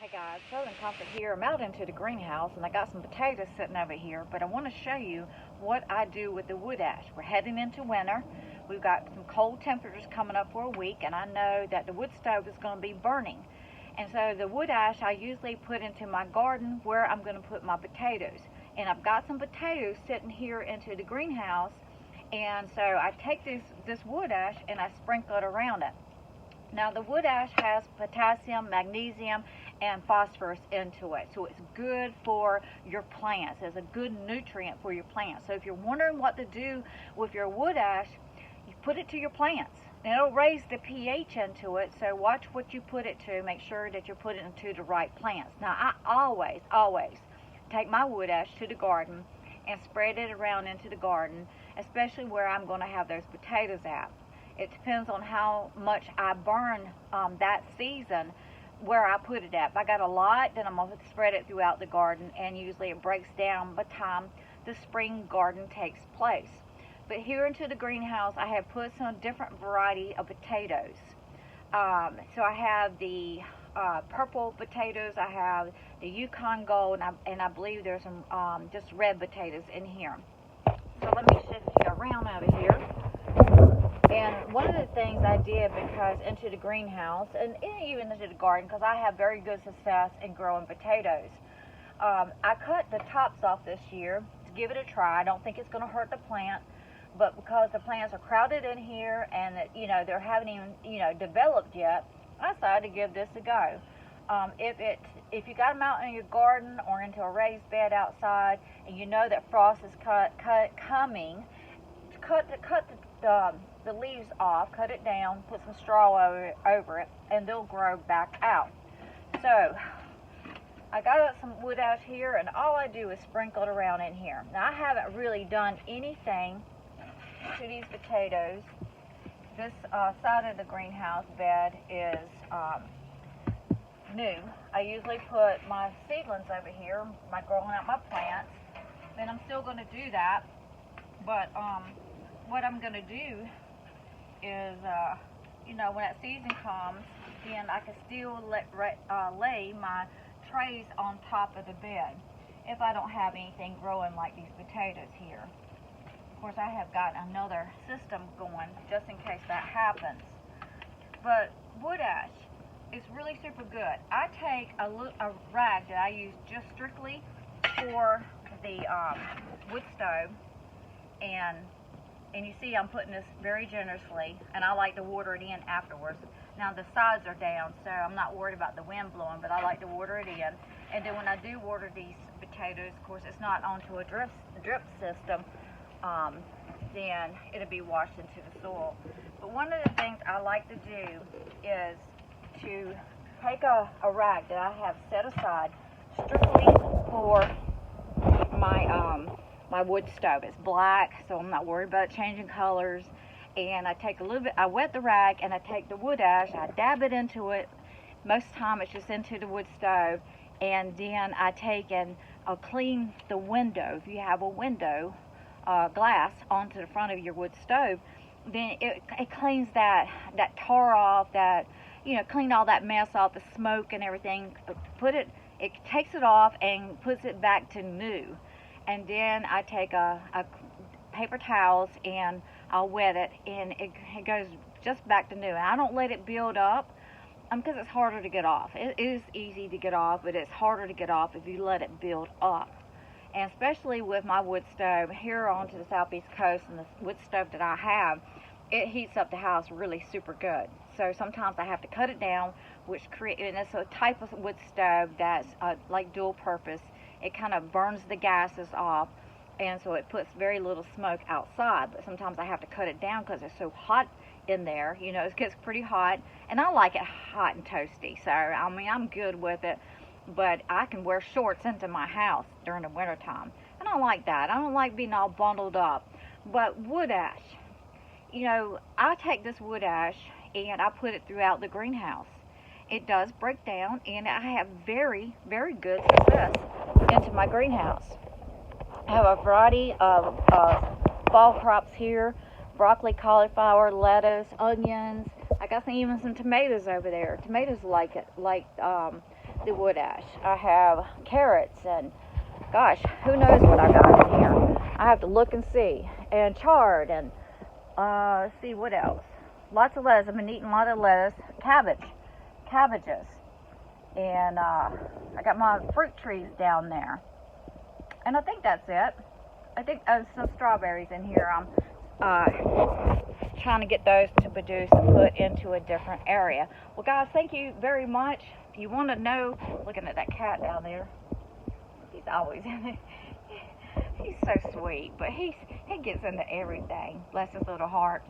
Hey guys, Southern Comfort here. I'm out into the greenhouse and I got some potatoes sitting over here, but I want to show you what I do with the wood ash. We're heading into winter. We've got some cold temperatures coming up for a week, and I know that the wood stove is going to be burning. And so the wood ash I usually put into my garden where I'm going to put my potatoes. And I've got some potatoes sitting here into the greenhouse, and so I take this wood ash and I sprinkle it around it. Now the wood ash has potassium, magnesium, and phosphorus into it, so it's good for your plants. It's a good nutrient for your plants. So if you're wondering what to do with your wood ash, you put it to your plants. And it'll raise the pH into it, so watch what you put it to. Make sure that you're putting it into the right plants. Now I always take my wood ash to the garden and spread it around into the garden, especially where I'm going to have those potatoes at. It depends on how much I burn that season, where I put it at. If I got a lot, then I'm going to spread it throughout the garden, and usually it breaks down by the time the spring garden takes place. But here into the greenhouse, I have put some different variety of potatoes. So I have the purple potatoes, I have the Yukon Gold, and I believe there's some just red potatoes in here. So let me shift you around over here. And one of the things I did, because into the greenhouse and even into the garden, because I have very good success in growing potatoes, I cut the tops off this year to give it a try. I don't think it's going to hurt the plant, but because the plants are crowded in here and they haven't even developed yet, I decided to give this a go. If you got them out in your garden or into a raised bed outside, and you know that frost is coming, cut the leaves off, cut it down, put some straw over it, and they'll grow back out. So I got some wood ash here, and all I do is sprinkle it around in here. Now I haven't really done anything to these potatoes. This side of the greenhouse bed is new. I usually put my seedlings over here, my growing out my plants, and I'm still going to do that. But what I'm going to do is, when that season comes, then I can still lay my trays on top of the bed if I don't have anything growing like these potatoes here. Of course, I have got another system going just in case that happens. But wood ash is really super good. I take a rag that I use just strictly for the wood stove, and you see I'm putting this very generously, and I like to water it in afterwards. Now the sides are down, so I'm not worried about the wind blowing, but I like to water it in. And then when I do water these potatoes, of course it's not onto a drip system, then it'll be washed into the soil. But one of the things I like to do is to take a rag that I have set aside strictly for my wood stove. It's black, so I'm not worried about changing colors. And I take a little bit, I wet the rag, and I take the wood ash, I dab it into it. Most of the time it's just into the wood stove. And then I take and I'll clean the window. If you have a window glass onto the front of your wood stove, then it cleans that tar off, clean all that mess off, the smoke and everything. It takes it off and puts it back to new. And then I take a paper towels and I'll wet it, and it goes just back to new. And I don't let it build up because it's harder to get off. It is easy to get off, but it's harder to get off if you let it build up. And especially with my wood stove here onto the southeast coast, and the wood stove that I have, it heats up the house really super good. So sometimes I have to cut it down, and it's a type of wood stove that's like dual purpose. It kind of burns the gases off, and so it puts very little smoke outside. But sometimes I have to cut it down because it's so hot in there. It gets pretty hot, and I like it hot and toasty. So I'm good with it. But I can wear shorts into my house during the wintertime. I don't like that. I don't like being all bundled up. But wood ash, I take this wood ash and I put it throughout the greenhouse. It does break down, and I have very, very good success into my greenhouse. I have a variety of fall crops here: broccoli, cauliflower, lettuce, onions. I got even some tomatoes over there. Tomatoes like the wood ash. I have carrots and gosh, who knows what I got in here. I have to look and see. And chard and let's see what else. Lots of lettuce. I've been eating a lot of lettuce. Cabbages. And I got my fruit trees down there. And I think that's it. I think some strawberries in here. I'm trying to get those to produce and put into a different area. Well, guys, thank you very much. If you want to know, looking at that cat down there, he's always in it. He's so sweet, but he gets into everything. Bless his little heart.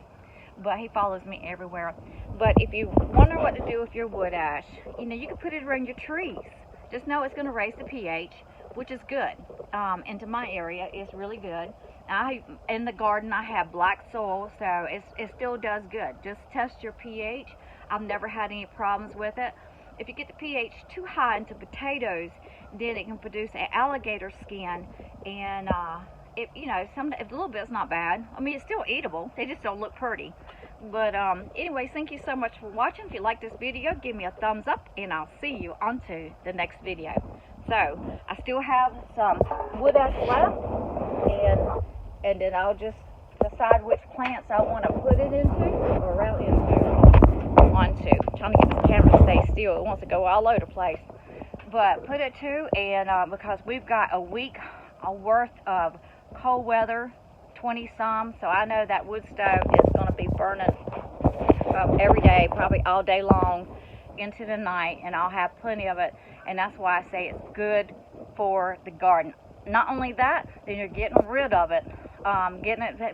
But he follows me everywhere. But if you wonder what to do with your wood ash, you know, you can put it around your trees. Just know it's going to raise the pH, which is good. Into my area, it's really good. In the garden, I have black soil, so it still does good. Just test your pH. I've never had any problems with it. If you get the pH too high into potatoes, then it can produce an alligator skin, and you know, a little bit's not bad. I mean, it's still eatable. They just don't look pretty. But anyways, thank you so much for watching. If you like this video, give me a thumbs up, and I'll see you onto the next video. So I still have some wood ash left, and then I'll just decide which plants I want to put it into or around onto. I'm trying to get this camera to stay still. It wants to go all over the place. But put it to, and because we've got a week worth of cold weather, 20 some, so I know that wood stove is going to be burning every day, probably all day long into the night, and I'll have plenty of it, and that's why I say it's good for the garden. Not only that, then you're getting rid of it,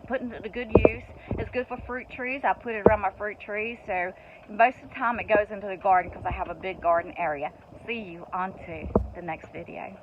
putting it to good use. It's good for fruit trees. I put it around my fruit trees, so most of the time it goes into the garden because I have a big garden area. See you onto the next video.